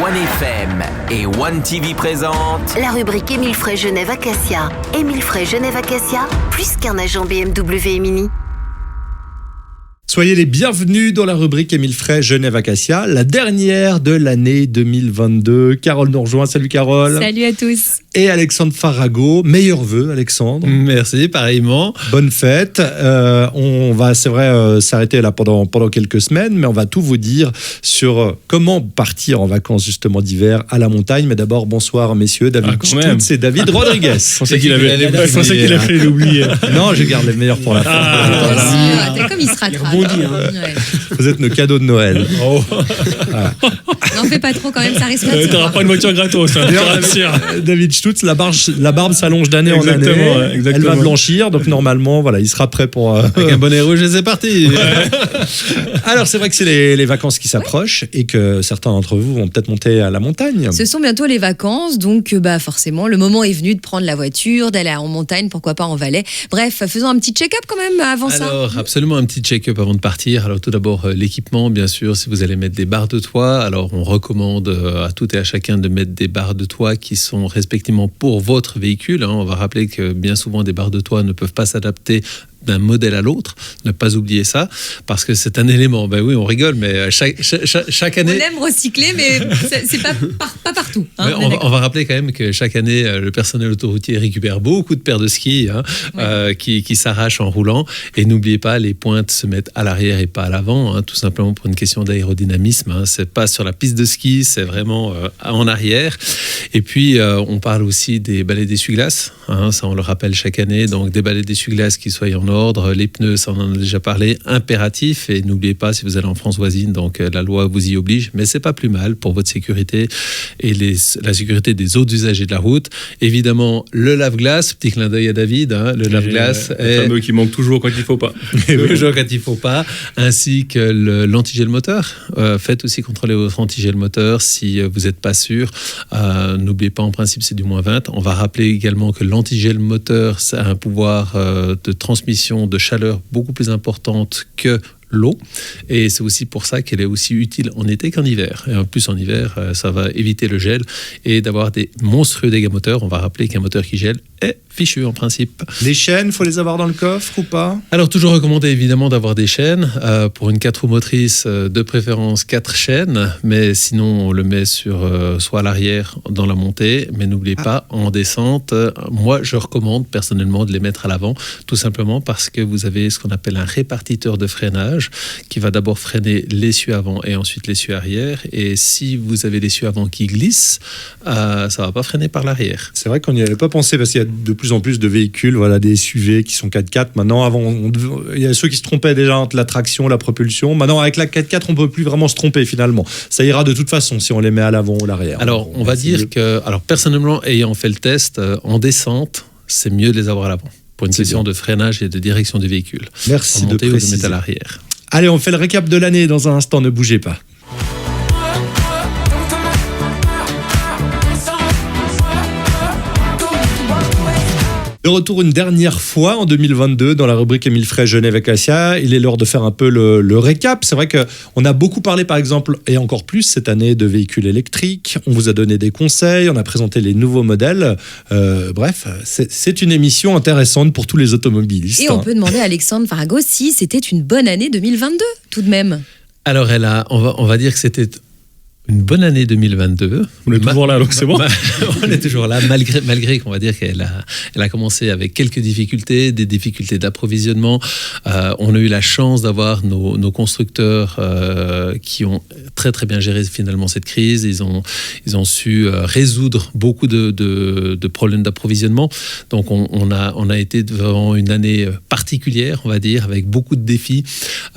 1FM et 1TV présente la rubrique Émile Frey Genève Acacia. Émile Frey Genève Acacia, plus qu'un agent BMW et Mini. Soyez les bienvenus dans la rubrique Émile Frey Genève Acacia, la dernière de l'année 2022. Carole nous rejoint. Salut Carole. Salut à tous. Et Alexandre Farago. Meilleurs vœux, Alexandre. Merci, pareillement. Bonne fête. On va, c'est vrai, s'arrêter là pendant quelques semaines, mais on va tout vous dire sur comment partir en vacances justement d'hiver à la montagne. Mais d'abord, bonsoir messieurs. David Stutz et David Rodriguez. Je pensais qu'il a fait l'oublier. Non, je garde les meilleurs pour la fin. T'as comme il se rattrape. Ouais. Vous êtes nos cadeaux de Noël. Oh. Voilà. N'en fais pas trop quand même, ça risque pas de t'auras pas une voiture gratos. David Stutz, la barbe s'allonge d'année en année. Exactement. Elle va blanchir, donc normalement, voilà, il sera prêt pour. Avec un bonnet rouge et c'est parti. Alors c'est vrai que c'est les vacances qui s'approchent et que certains d'entre vous vont peut-être monter à la montagne. Ce sont bientôt les vacances, donc forcément, le moment est venu de prendre la voiture, d'aller en montagne, pourquoi pas en Valais. Bref, faisons un petit check-up quand même avant ça. Alors, absolument un petit check-up avant de partir. Alors tout d'abord, l'équipement, bien sûr, si vous allez mettre des barres de toit, alors on recommande à tout et à chacun de mettre des barres de toit qui sont respectivement pour votre véhicule. On va rappeler que bien souvent, des barres de toit ne peuvent pas s'adapter d'un modèle à l'autre, ne pas oublier ça, parce que c'est un élément, ben oui, on rigole, mais chaque année... On aime recycler, mais c'est pas partout. Hein, on va rappeler quand même que chaque année, le personnel autoroutier récupère beaucoup de paires de skis qui s'arrachent en roulant, et n'oubliez pas, les pointes se mettent à l'arrière et pas à l'avant, tout simplement pour une question d'aérodynamisme. C'est pas sur la piste de ski, c'est vraiment en arrière. Et puis, on parle aussi des balais d'essuie-glace, ça on le rappelle chaque année, donc des balais d'essuie-glace qui soient en ordre, les pneus, ça on en a déjà parlé, impératif, et n'oubliez pas, si vous allez en France voisine, donc la loi vous y oblige, mais c'est pas plus mal pour votre sécurité et la sécurité des autres usagers de la route. Évidemment, le lave-glace, petit clin d'œil à David, le lave-glace est... Le fameux qui manque toujours quand il faut pas. Toujours quand il faut pas, ainsi que l'antigel moteur. Faites aussi contrôler votre antigel moteur si vous n'êtes pas sûr. N'oubliez pas, en principe, c'est du moins 20. On va rappeler également que l'antigel moteur, ça a un pouvoir de transmission de chaleur beaucoup plus importante que l'eau, et c'est aussi pour ça qu'elle est aussi utile en été qu'en hiver. Et en plus, en hiver, ça va éviter le gel et d'avoir des monstrueux dégâts moteurs. On va rappeler qu'un moteur qui gèle est fichu en principe. Les chaînes, faut les avoir dans le coffre ou pas? Alors, toujours recommandé évidemment d'avoir des chaînes. Pour une 4 roues motrices, de préférence 4 chaînes, mais sinon on le met sur soit à l'arrière dans la montée, mais n'oubliez pas, en descente, moi je recommande personnellement de les mettre à l'avant, tout simplement parce que vous avez ce qu'on appelle un répartiteur de freinage qui va d'abord freiner l'essieu avant et ensuite l'essieu arrière, et si vous avez l'essieu avant qui glisse, ça va pas freiner par l'arrière. C'est vrai qu'on n'y avait pas pensé parce qu'il y a de plus en plus de véhicules, voilà, des SUV qui sont 4x4. Maintenant, avant, il y a ceux qui se trompaient déjà entre la traction, la propulsion. Maintenant, avec la 4x4, on peut plus vraiment se tromper finalement. Ça ira de toute façon si on les met à l'avant ou à l'arrière. Alors, on va dire que, personnellement, ayant fait le test, en descente, c'est mieux de les avoir à l'avant pour une question de freinage et de direction du véhicule. Merci de préciser. Ou de mettre à l'arrière. Allez, on fait le récap de l'année dans un instant, ne bougez pas. De retour une dernière fois en 2022 dans la rubrique Émile Frey Genève Acacia. Il est l'heure de faire un peu le récap. C'est vrai qu'on a beaucoup parlé, par exemple, et encore plus cette année, de véhicules électriques. On vous a donné des conseils, on a présenté les nouveaux modèles. Bref, c'est une émission intéressante pour tous les automobilistes. Et on peut demander à Alexandre Farago si c'était une bonne année 2022, tout de même. Alors, on va dire que c'était une bonne année 2022. On est toujours là, donc c'est bon. On est toujours là, malgré qu'on va dire qu'elle a commencé avec quelques difficultés, des difficultés d'approvisionnement. On a eu la chance d'avoir nos constructeurs qui ont très très bien géré finalement cette crise. Ils ont su résoudre beaucoup de problèmes d'approvisionnement. Donc on a été devant une année particulière, on va dire, avec beaucoup de défis.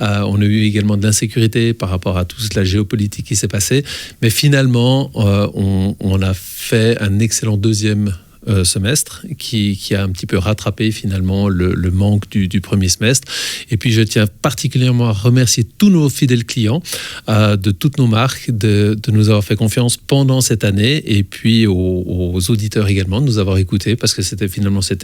On a eu également de l'insécurité par rapport à toute la géopolitique qui s'est passée. Mais finalement, on a fait un excellent deuxième semestre qui a un petit peu rattrapé finalement le manque du premier semestre. Et puis je tiens particulièrement à remercier tous nos fidèles clients de toutes nos marques de nous avoir fait confiance pendant cette année, et puis aux auditeurs également de nous avoir écoutés, parce que c'était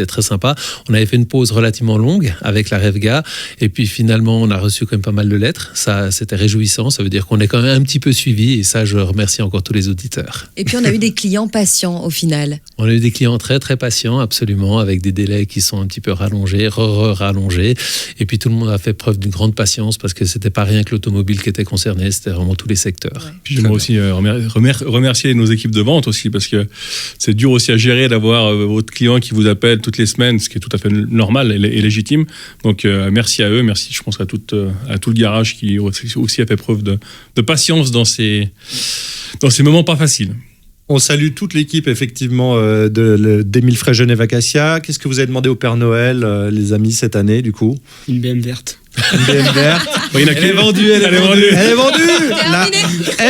très sympa. On avait fait une pause relativement longue avec la REVGA, et puis finalement on a reçu quand même pas mal de lettres. Ça, c'était réjouissant, ça veut dire qu'on est quand même un petit peu suivi, et ça, je remercie encore tous les auditeurs. Et puis on a eu des clients patients au final. On a eu des clients très très patients, absolument, avec des délais qui sont un petit peu rallongés, rallongés, et puis tout le monde a fait preuve d'une grande patience, parce que c'était pas rien que l'automobile qui était concerné, c'était vraiment tous les secteurs. Ouais. Puis j'aimerais aussi remercier nos équipes de vente aussi, parce que c'est dur aussi à gérer d'avoir votre client qui vous appelle toutes les semaines, ce qui est tout à fait normal et légitime. Donc merci à eux, merci, je pense, à tout le garage qui aussi a fait preuve de patience dans ces moments pas faciles. On salue toute l'équipe, effectivement, d'Émile Frey Genève Acacia. Qu'est-ce que vous avez demandé au Père Noël, les amis, cette année, du coup? Une BM verte. Une BM verte. Elle est vendue, elle est vendue. Elle est vendue. La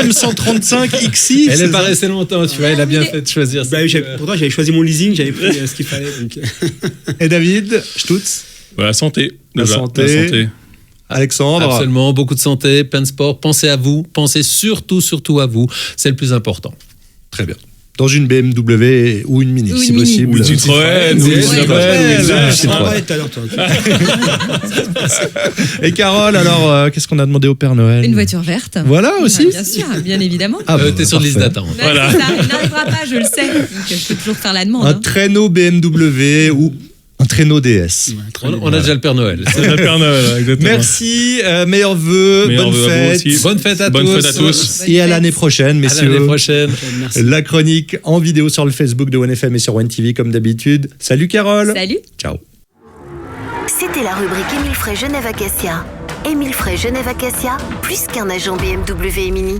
M135 XI. Elle n'est pas restée longtemps, tu vois, elle a bien fait de choisir. Pourtant, j'avais choisi mon leasing, j'avais pris ce qu'il fallait. Donc... Et David, Stutz? La santé. La santé. Alexandre? Absolument, beaucoup de santé, plein de sport. Pensez à vous, pensez surtout à vous. C'est le plus important. Très bien. Dans une BMW ou une Mini, Ou si une Mini. possible. Ou une Citroën. Et Carole, alors, qu'est-ce qu'on a demandé au Père Noël? Une voiture verte. Voilà aussi. Bien sûr, bien évidemment. Ah, T'es sur liste parfait. d'attente. Voilà. Ça, il n'arrivera pas, je le sais. Donc, je peux toujours faire la demande. Un hein. traîneau BMW ou un traîneau DS. On a déjà le Père Noël. C'est le Père Noël, exactement. Merci, meilleurs vœux, Meilleurs bonne vœux à vous fête. aussi. Bonne fête à Bonne tous. fête à tous. Et à l'année prochaine, À messieurs. l'année prochaine. Merci. La chronique en vidéo sur le Facebook de OneFM et sur OneTV comme d'habitude. Salut Carole. Salut. Ciao. C'était la rubrique Émile Frey Genève Acacia. Émile Frey Genève Acacia, plus qu'un agent BMW et Mini.